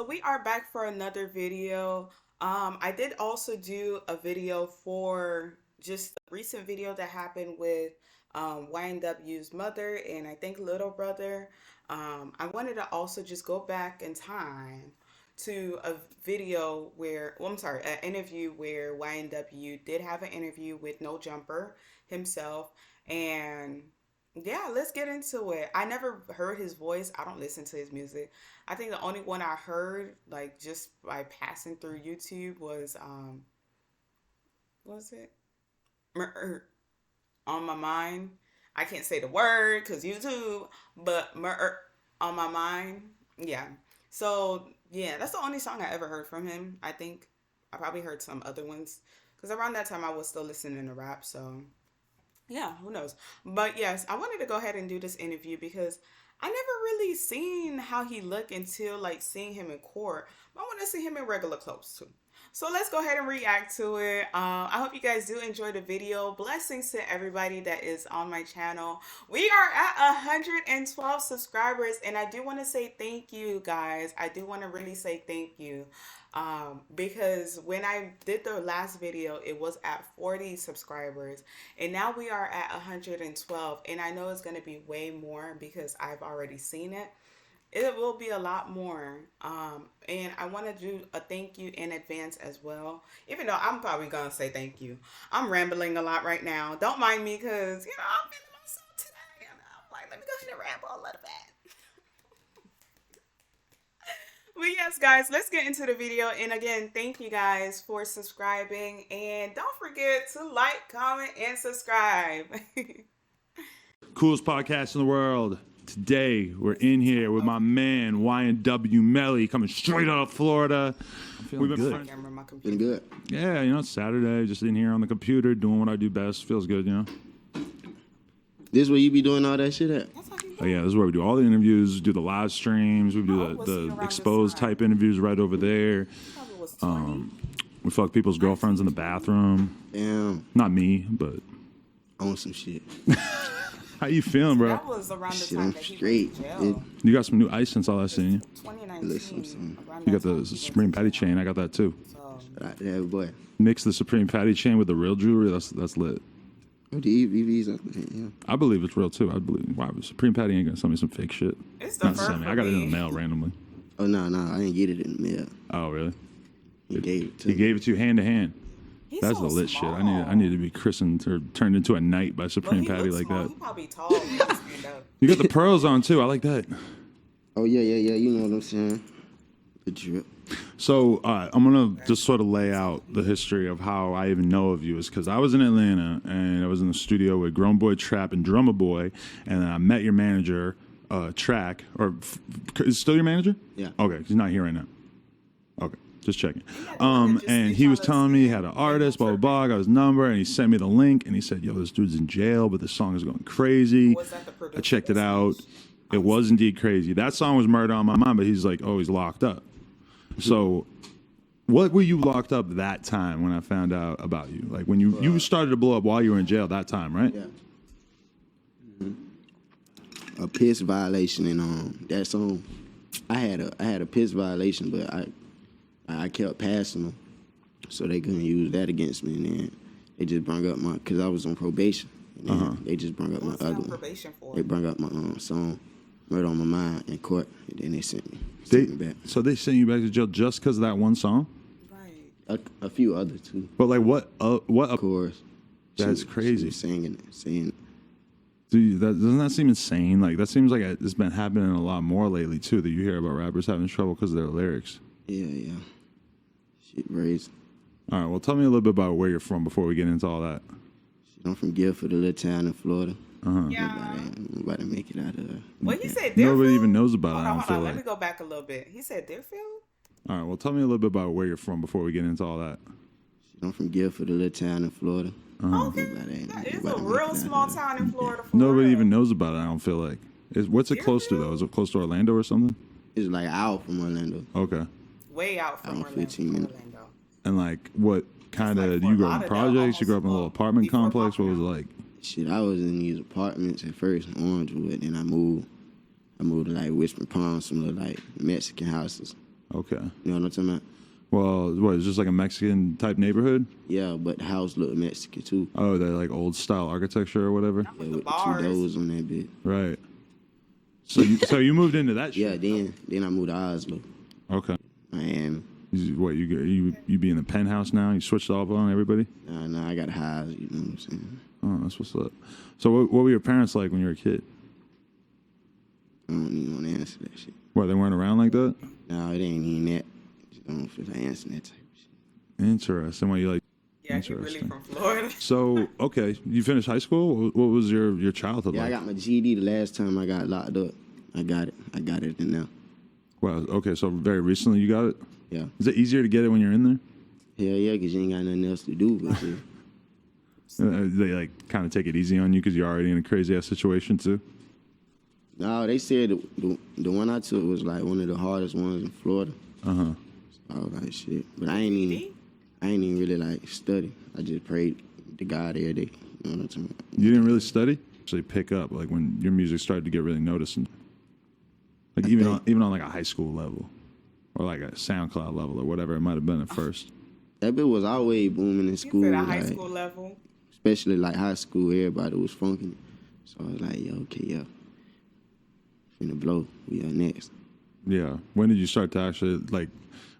So we are back for another video. I did also do a video for just a recent video that happened with YNW's mother and I think little brother. I wanted to also just go back in time to a video where, well, I'm sorry, an interview where YNW did have an interview with No Jumper himself. And yeah, let's get into it. I never heard his voice. I don't listen to his music. I think the only one I heard, like just by passing through YouTube, was what was it? On my mind. I can't say the word because YouTube, but on my mind. Yeah. So yeah, that's the only song I ever heard from him. I think I probably heard some other ones because around that time I was still listening to rap. So yeah, who knows? But yes, I wanted to go ahead and do this interview because I never really seen how he looked until like seeing him in court. But I want to see him in regular clothes too. So let's go ahead and react to it. I hope you guys do enjoy the video. Blessings to everybody that is on my channel. We are at 112 subscribers, and I do want to say thank you, guys. I do want to really say thank you. Because when I did the last video, it was at 40 subscribers, and now we are at 112, and I know it's going to be way more because I've already seen it. It will be a lot more. And I want to do a thank you in advance as well. Even though I'm probably going to say thank you. I'm rambling a lot right now. Don't mind me because, I'm feeling myself today. And I'm like, let me go ahead and ramble a little bit. But yes, guys, let's get into the video. And again, thank you guys for subscribing. And don't forget to like, comment, and subscribe. Coolest podcast in the world. Today, we're in here with my man, YNW Melly, coming straight out of Florida. I'm feeling good. Feeling good. Yeah, it's Saturday, just in here on the computer, doing what I do best. Feels good, This where you be doing all that shit at? Oh, yeah, this is where we do all the interviews, do the live streams, we do the exposed type interviews right over there. We fuck people's girlfriends in the bathroom. Damn. Not me, but... On some shit. How you feeling, bro? That was around the Shit, time I'm that he straight. went to jail. You got some new ice since I last seen you. 2019. Listen, You got the Supreme Patty chain. I got that too. right there, boy. Mix the Supreme Patty chain with the real jewelry. That's lit. Oh, the EVs, yeah. I believe it's real too. I believe. Why Supreme Patty ain't gonna send me some fake shit? It's the Not send me. I got it in the mail randomly. Oh, no, I didn't get it in the mail. Oh really? He gave it to He me. gave it to you hand to hand. He's That's so the lit shit. small. I need to be christened or turned into a knight by Well, Supreme he Patty looks like small. that. He probably tall. When he stand up. You got the pearls on too. I like that. Oh, yeah, you know what I'm saying. The drip. So I'm gonna just sort of lay out the history of how I even know of you, is because I was in Atlanta and I was in the studio with Grown Boy Trap and Drummer Boy, and then I met your manager, Track, is still your manager? Yeah. Okay, he's not here right now. Okay, just checking. And he was telling me he had an artist, blah blah blah. I got his number, and he sent me the link, and he said, "Yo, this dude's in jail, but this song is going crazy." Was that the producer? I checked it out. It was indeed crazy. That song was Murder on My Mind, but he's like, oh, he's locked up. So what were you locked up that time when I found out about you? Like when you started to blow up while you were in jail that time, right? Yeah. A piss violation, and that song, I had a piss violation, but I kept passing them, so they couldn't use that against me, and then they just brought up because I was on probation, and then they just brought up my other one. Probation for? They brought up my song, Murder on My Mind, in court, and then they sent me back. So they sent you back to jail just because of that one song? Right. A few others too. But like what? Of course. That's crazy. She was saying. Dude, doesn't that seem insane? Like that seems like it's been happening a lot more lately too. That you hear about rappers having trouble because of their lyrics. Yeah. Shit raised. All right, well, tell me a little bit about where you're from before we get into all that. I'm from Guilford, a little town in Florida. Yeah. Nobody make it out of. What he said? Deerfield? Nobody even knows about it. Hold I on, don't feel Let like. me go back a little bit. He said Deerfield. All right, well, tell me a little bit about where you're from before we get into all that. I'm from Guilford, a little town in Florida. Okay. That is a real small town in Florida. For Nobody real. even knows about it. I don't feel like. What's it close to though? Is it close to Orlando or something? It's like an hour from Orlando. Okay. Way out from Around Orlando. 15 minutes. And like, what kind It's of? like Do you Fort grow up in Lauderdale, projects? You grew up in a little almost, apartment before complex? What was it Lauderdale. like? Shit, I was in these apartments at first in Orangewood, then I moved to like Whispering Palms, some little like Mexican houses. Okay. You know what I'm talking about? Well, what, is just like a Mexican type neighborhood? Yeah, but the house looked Mexican too. Oh, they're like old style architecture or whatever? Yeah, the with the bars. 2 doors on that bit. Right. So you moved into that Yeah, shit? then I moved to Oslo, Okay. Miami. What, you be in the penthouse now? You switched off on everybody? Nah, I got a house, you know what I'm saying? Oh, that's what's up. So what were your parents like when you were a kid? I don't even want to answer that shit. What, they weren't around like that? No, it ain't even that. Just don't feel like answering that type of shit. Interesting. What you like? Yeah, he really from Florida. So, okay, you finished high school? What was your childhood Yeah, like? I got my GED the last time I got locked up. I got it now. Well, okay, so very recently you got it? Yeah. Is it easier to get it when you're in there? Hell yeah, because you ain't got nothing else to do but shit. They like kind of take it easy on you because you're already in a crazy ass situation too? No, they said the one I took was like one of the hardest ones in Florida. Uh-huh. So I was like, shit. But I ain't even really like study. I just prayed to God every day. You know what I'm talking about? You didn't really study? Actually pick up like when your music started to get really noticed, and like even on like a high school level or like a SoundCloud level or whatever it might have been at first. That bit was always booming in school. You said at high like, school level. especially like high school, everybody was funking. So I was like, yo, okay, yeah. Finna blow. We are next. Yeah. When did you start to actually like?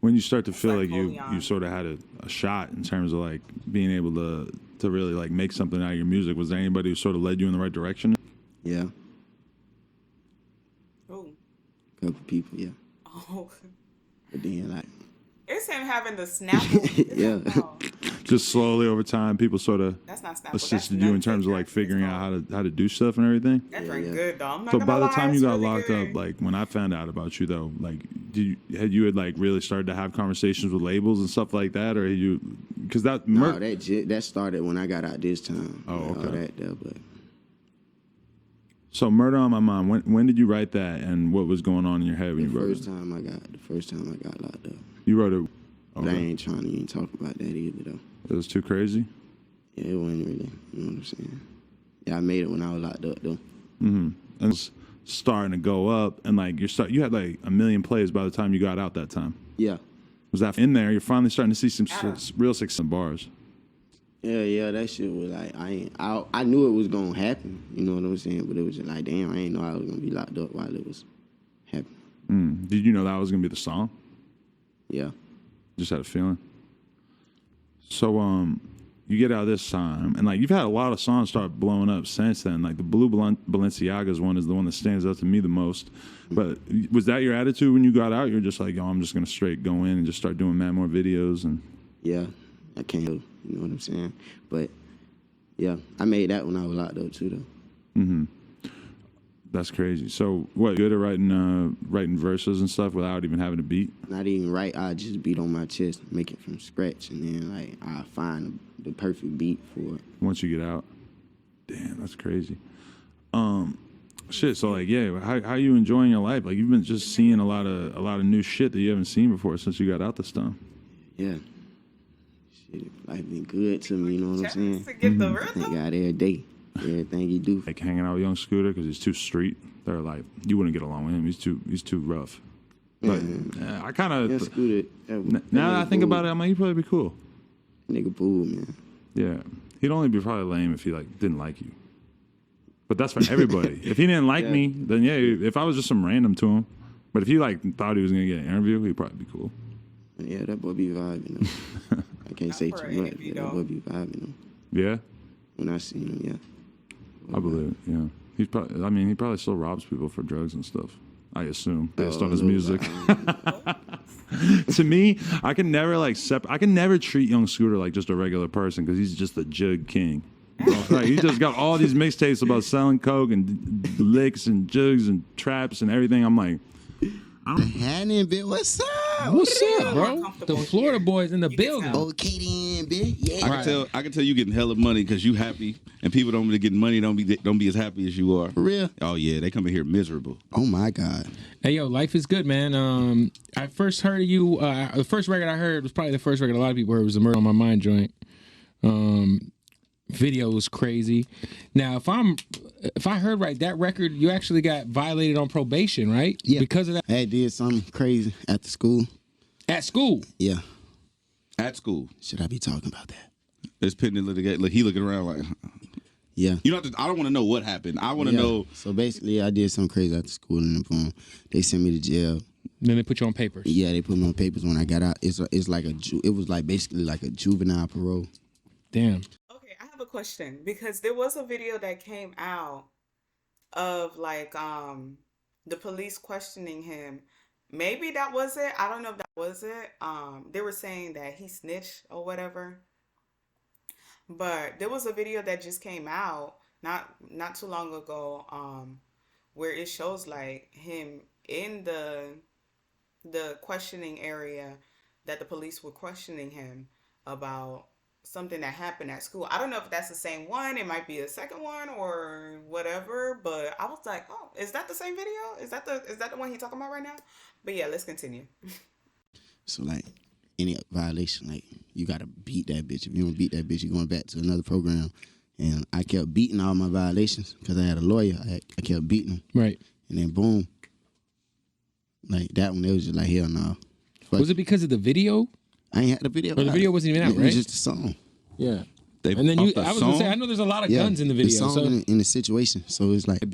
When you start to feel like like you sort of had a shot in terms of like being able to really like make something out of your music? Was there anybody who sort of led you in the right direction? Yeah. Ooh. Couple people, yeah. Oh. But then like, It's him having the Snapple. yeah. Just slowly over time, people sort of That's not Snapple. assisted that's you in terms of like figuring out how to do stuff and everything. That drink good though. I'm not So gonna by the lie, time you it's got really locked good. up, like when I found out about you though, like had you like really started to have conversations with labels and stuff like that, or you because that No, that started when I got out this time. Oh, Like, okay. all that there, but So Murder on My Mind, when did you write that, and what was going on in your head when you wrote the first it? time I got locked up. You wrote it. But I Okay. ain't trying to even talk about that either though. It was too crazy. Yeah, it wasn't really. You know what I'm saying? Yeah, I made it when I was locked up though. And it's starting to go up, and like you had like 1 million plays by the time you got out that time. Yeah. Was that in there? You're finally starting to see some real success in bars. Yeah, that shit was like I knew it was gonna happen, you know what I'm saying? But it was just like, damn, I ain't know I was gonna be locked up while it was happening. Did you know that was gonna be the song? Yeah. Just had a feeling. So you get out this time, and like you've had a lot of songs start blowing up since then. Like the Blue Balenciagas one is the one that stands out to me the most. But was that your attitude when you got out? You're just like, yo, I'm just gonna straight go in and just start doing mad more videos and. Yeah. I can't, you know what I'm saying? But yeah, I made that when I was locked up too though. That's crazy. So what? Good at writing verses and stuff without even having a beat. Not even right, I just beat on my chest, make it from scratch, and then like I find the perfect beat for it. Once you get out. Damn, that's crazy. Shit. So like, yeah, how you enjoying your life? Like you've been just seeing a lot of new shit that you haven't seen before since you got out this time. Yeah. Shit, life been good to me, you know what I'm saying? To get the Thank rhythm. God every day. Everything he do. Like hanging out with Young Scooter because he's too street. They're like, you wouldn't get along with him. He's too rough. But I kind Yeah, of Scooter. now that I think about it, I'm like, he'd probably be cool. Nigga fool, man. Yeah, he'd only be probably lame if he like didn't like you. But that's for everybody. If he didn't like me, then yeah. If I was just some random to him, but if he like thought he was gonna get an interview, he'd probably be cool. Yeah, that boy be vibing though. I can't say too much, but that boy be vibing though. Yeah, When I seen him, yeah. I believe it. Yeah, he's probably. I mean, he probably still robs people for drugs and stuff. I assume based on his no, music. To me, I can never like I can never treat Young Scooter like just a regular person because he's just the jug king. Like, he just got all these mixtapes about selling coke and licks and jugs and traps and everything. I'm like, Hannon, bitch, what's up? What's up, bro? The Florida boys in the building. Okay then, bitch. Yeah. I can tell you getting hella money because you happy, and people don't really get money don't be as happy as you are. For real? Oh yeah, they come in here miserable. Oh my God. Hey, yo, life is good, man. I first heard of you. The first record I heard was probably the first record a lot of people heard was the Murder on My Mind joint. Video was crazy. Now, if I heard right, that record you actually got violated on probation, right? Yeah. Because of that. I did something crazy after school. At school. Yeah. At school. Should I be talking about that? It's pending litigation. Like he looking around like, Yeah. you know, I don't want to know what happened. I want to know. So basically, I did something crazy after school, and they sent me to jail. Then they put you on papers. Yeah, they put me on papers when I got out. It's like it was like basically like a juvenile parole. Damn. Okay, I have a question because there was a video that came out of like the police questioning him. Maybe that was it. I don't know if that was it. They were saying that he snitched or whatever. But there was a video that just came out not too long ago where it shows like him in the questioning area that the police were questioning him about something that happened at school. I don't know if that's the same one. It might be a second one or whatever. But I was like, oh, is that the same video? Is that the one he's talking about right now? But yeah, let's continue. So like any violation, like you gotta beat that bitch. If you don't beat that bitch, you're going back to another program. And I kept beating all my violations because I had a lawyer. I kept beating them. Right. And then boom, like that one, it was just like hell no. Was it because of the video? I ain't had the video. Or the video wasn't even out, It right? was just a song. Yeah. They And then off the I was song? gonna say, I know there's a lot of guns in the video. song So in the situation. So it's like,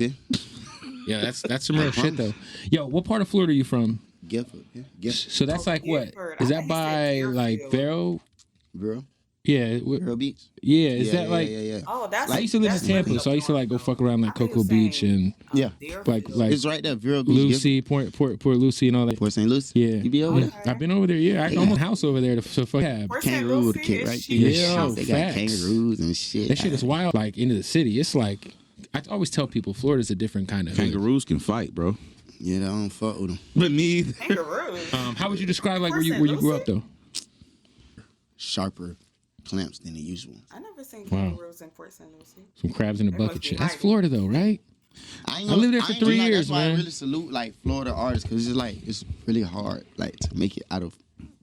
yeah, that's some real shit though. Yo, what part of Florida are you from? Gifford, yeah, Gifford, So that's like what? Gifford. Is I that thought by he said like Deerfield. Vero? Vero, Yeah. Vero Beach. Yeah. Is Yeah, that like? yeah. Oh, that's. I used to live in that's Tampa, really so I used to like go up north, fuck around like though. I thought Cocoa you were Beach saying, and Yeah. Deerfield. like It's right there, Vero Beach, Lucy, Port Lucy, and all that. Port St. Lucie. Yeah. You be over there? I've been over there. Yeah, I own a house over there to fuck have. Port St. Kangaroo with a Lucie kid is right cheap. there. Yeah, They got facts. kangaroos and shit. That shit is wild. Like into the city, it's like I always tell people Florida's a different kind of hood. Kangaroos can fight, bro. Yeah, I don't fuck with them. But me either. Kangaroos. How would you describe like Port where St. you grew Lucie? up though? Sharper clamps than the usual. I never seen Wow. kangaroos in Port St. Lucie. Some crabs in a They bucket must be shit. That's hiding. Florida though, right? I lived there for 3 years, That's why man. I really salute like Florida artists because it's like it's really hard like to make it out of.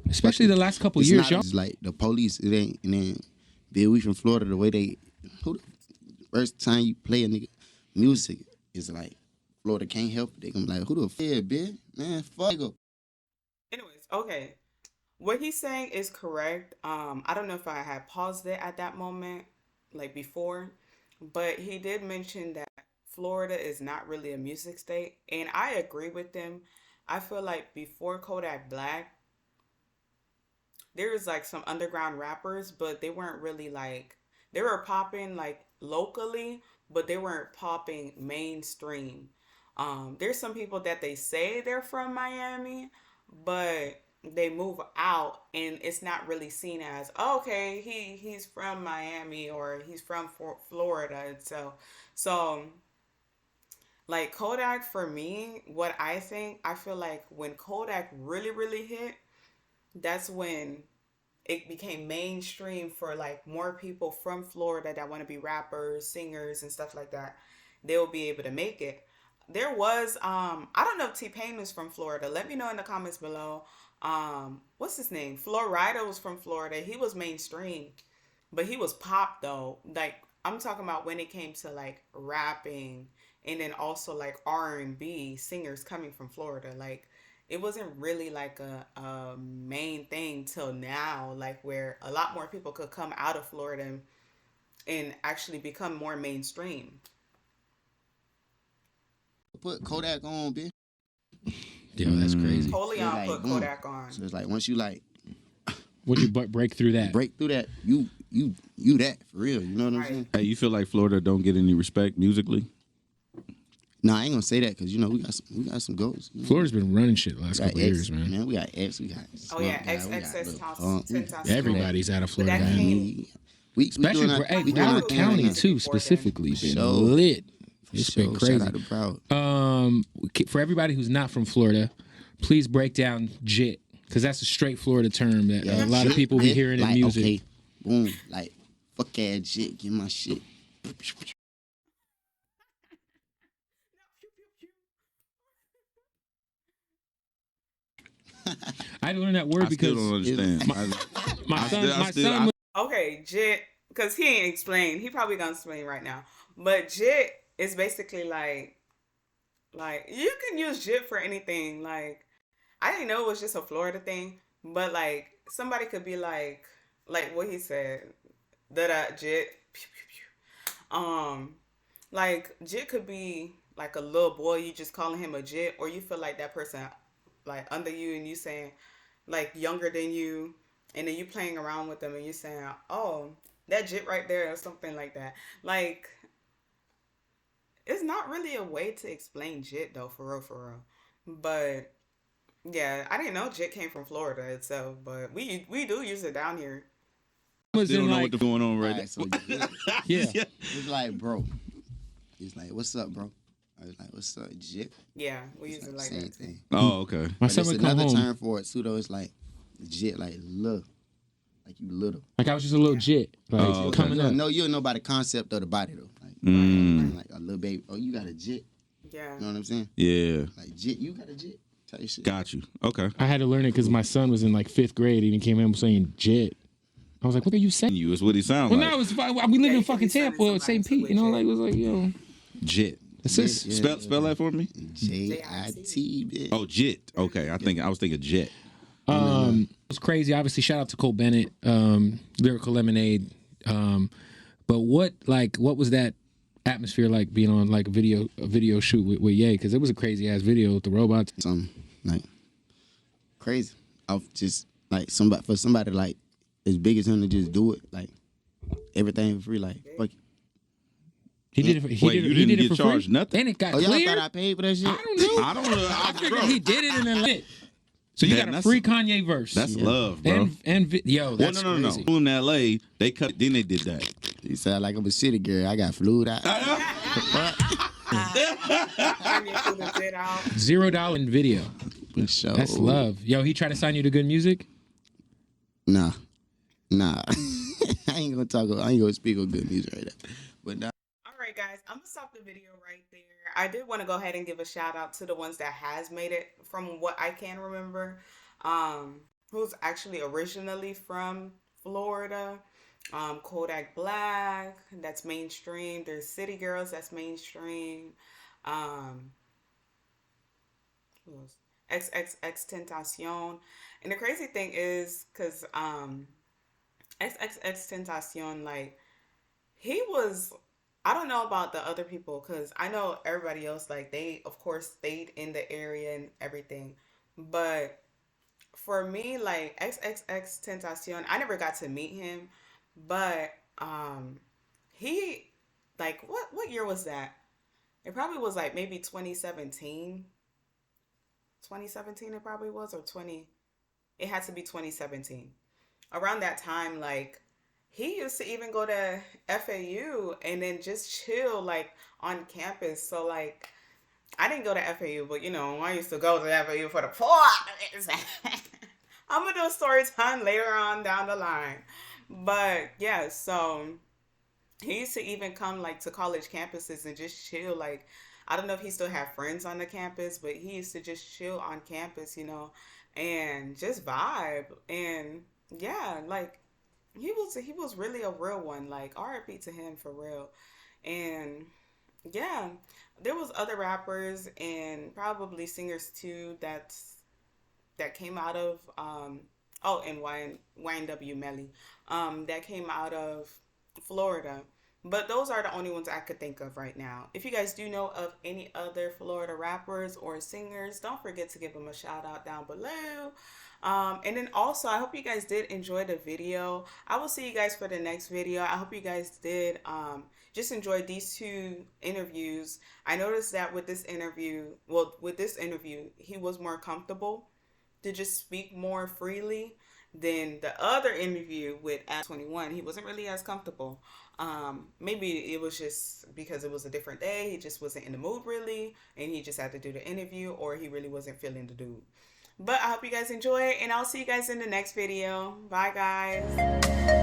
Especially the last couple It's years, not y'all. just like the police. It ain't. And then Bill, we from Florida. The way they, first time you play a nigga music is like Florida can't help it. They gonna be like, who the fuck, yeah, Bill, man, fuck. Anyways, okay. What he's saying is correct. I don't know if I had paused it at that moment, like before, but he did mention that Florida is not really a music state, and I agree with him. I feel like before Kodak Black, there was like some underground rappers, but they weren't really like they were popping like locally, but they weren't popping mainstream. There's some people that they say they're from Miami, but they move out and it's not really seen as okay, he's from Miami or he's from Florida. So like Kodak for me, what I think, I feel like when Kodak really hit, that's when it became mainstream for like more people from Florida that want to be rappers, singers, and stuff like that. They'll be able to make it. There was I don't know if T-Pain was from Florida. Let me know in the comments below. What's his name? Florida was from Florida. He was mainstream, but he was pop though. Like I'm talking about when it came to like rapping and then also like R&B singers coming from Florida. Like it wasn't really like a main thing till now, like where a lot more people could come out of Florida and actually become more mainstream. Put Kodak on, bitch. Yo, that's crazy. Totally It's on like, put boom. Kodak on. So it's like once you like Would you break through that? break through that, you that for real. You know what I'm Right. saying? Hey, you feel like Florida don't get any respect musically? No, I ain't gonna say that because you know we got some goals. Florida's been running shit the last We got couple X, years, man. We got X, we got. Oh yeah, Smoke God, we got XXS Lil Toss Pump. 10 times. Everybody's out of Florida, But that man. came- We Especially doing our- hey, we doing our Broward thing County right now. too, Before then. specifically, been Sure. lit. It's Sure, been shout crazy. out to Broward. For everybody who's not from Florida, please break down JIT because that's a straight Florida term that a lot of people be hearing in like, music. Okay, boom, like fuck ass shit, get my shit. I learned that word I because still don't understand. my son, I my still- son. Okay, JIT, because he ain't explained. He probably gonna explain right now. But JIT is basically like you can use JIT for anything. Like I didn't know it was just a Florida thing, But like somebody could be like what he said, da da jit. Pew, pew, pew. Like jit could be like a little boy, you just calling him a jit, or you feel like that person like under you and you saying like younger than you, and then you playing around with them and you saying, oh, that jit right there or something like that. Like it's not really a way to explain jit though, for real, for real. But yeah, I didn't know jit came from Florida itself, but we do use it down here. Was They in don't know like, what's going on right Alright, so jit, yeah. it's like, bro. It's like, what's up, bro? I was like, what's up, jit? Yeah, we It's use it like like the same that. thing. Oh, okay. My But son it's would come another home. term for it too, though. It's like jit, like little, like you little. Like I was just a little jit, like Oh, okay. coming up. No, you'll know by the concept of the body though. Like, like a little baby. Oh, you got a jit. Yeah. You know what I'm saying? Yeah, Like jit, you got a jit. Tell you shit. got you. Okay. I had to learn it because my son was in like 5th grade and he came in saying jit. I was like, what are you saying? You is what he sound Well, like. no, it's fine. We live you in can fucking be sending Tampa, somebody St. Pete. You know, to like it was like, yo, Jit. it's just Yeah. Spell that for me. JIT, bitch. Oh, jit. Okay, I was thinking jet. it was crazy. Obviously, shout out to Cole Bennett, Lyrical Lemonade. But what was that atmosphere like being on like a video shoot with Ye? Because it was a crazy ass video with the robots. Something like crazy. Of just like somebody like as big as him to just do it, like everything for free, like fuck it. He did it. For, he Wait, did it, you he didn't did it get for charged free. nothing? And it got Oh, y'all cleared. thought I paid for that shit? I don't know. I don't know. I figured he did it and then lit. So you Man, got a that's- free Kanye verse. That's love, bro. Yo, Well, that's no. crazy. In L.A., they cut. Then they did that. You sound like I'm a city girl. I got flued out. Kanye pulled his head out. $0 in video. For sure. That's love. Yo, he tried to sign you to good music. Nah. I ain't gonna speak on good music right now. But nah. All right, guys, I'm gonna stop the video right there. I did want to go ahead and give a shout out to the ones that has made it from what I can remember. Who's actually originally from Florida. Kodak Black, that's mainstream. There's City Girls, that's mainstream. Who else? XXX Tentacion. And the crazy thing is, because XXX Tentacion, like, he was, I don't know about the other people, because I know everybody else, like, they, of course, stayed in the area and everything. But for me, like, XXX Tentacion, I never got to meet him, but he, like, what year was that? It probably was, like, maybe 2017. 2017 it probably was, or it had to be 2017. Around that time, like, he used to even go to FAU and then just chill, like, on campus. So, like, I didn't go to FAU, but, you know, I used to go to FAU for the poor. I'm going to do a story time later on down the line. But, yeah, so he used to even come, like, to college campuses and just chill, like, I don't know if he still had friends on the campus, but he used to just chill on campus, you know, and just vibe. And yeah, like he was really a real one. Like R.I.P. to him for real. And yeah, there was other rappers and probably singers too that came out of and YNW Melly that came out of Florida. But those are the only ones I could think of right now. If you guys do know of any other Florida rappers or singers, don't forget to give them a shout out down below. And then also, I hope you guys did enjoy the video. I will see you guys for the next video. I hope you guys did just enjoy these two interviews. I noticed that with this interview, he was more comfortable to just speak more freely than the other interview with at 21. He wasn't really as comfortable. Maybe it was just because it was a different day. He just wasn't in the mood really, and he just had to do the interview, or he really wasn't feeling the dude. But I hope you guys enjoy it, and I'll see you guys in the next video. Bye, guys.